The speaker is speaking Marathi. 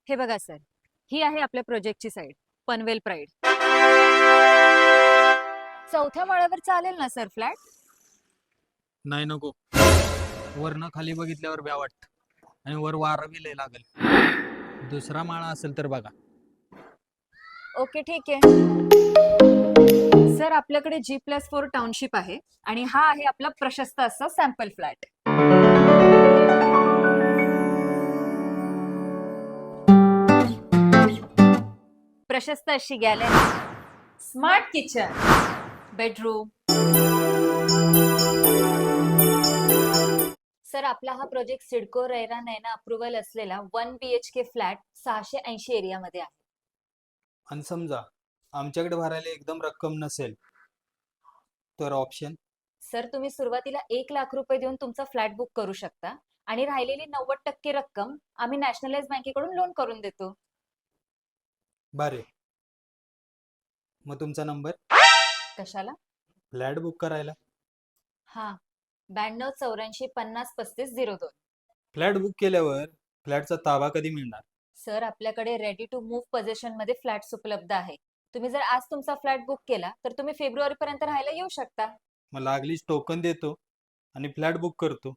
हे बघा सर, ही आहे आपल्या प्रोजेक्टची साईड, पनवेल प्राईड. चौथ्या माळ्यावर चालेल ना सर फ्लॅट? नाही नको. वरनं खाली बघितल्यावर भ्या वाटत आणि वर वारा बी लय लागल. दुसरा माळा असेल तर बघा. ओके ठीक आहे. सर आपल्याकडे G+4 टाउनशिप आहे आणि हा आहे आपला प्रशस्त असा सॅम्पल फ्लॅट. प्रशस्त अशी gallery, smart kitchen, bedroom. Sir आपला हा प्रोजेक्ट सिडको रेरा नैना अप्रुव्हल असलेला 1 BHK फ्लॅट 680 एरियामध्ये आहे. आणि समजा आमच्याकडे भरायला एकदम रक्कम नसेल तर ऑप्शन. सर तुम्ही सुरुवातीला 1 लाख रुपये देऊन तुमचा फ्लॅट बुक करू शकता आणि राहिलेली 90% रक्कम आम्ही नॅशनलाइज बँकेकडून लोन करून देतो. बरे, मग तुमचा नंबर कशाला? फ्लॅट बुक करायला. हा, 9284503502. फ्लॅट बुक केल्यावर फ्लॅटचा ताबा कधी मिळणार? सर आपल्याकडे रेडी टू मूव्ह पोझिशन मध्ये फ्लॅट्स उपलब्ध आहे. तुम्ही जर आज तुमचा फ्लॅट बुक केला तर तुम्ही फेब्रुवारी पर्यंत राहायला येऊ शकता. मग लागलीच टोकन देतो आणि फ्लॅट बुक करतो.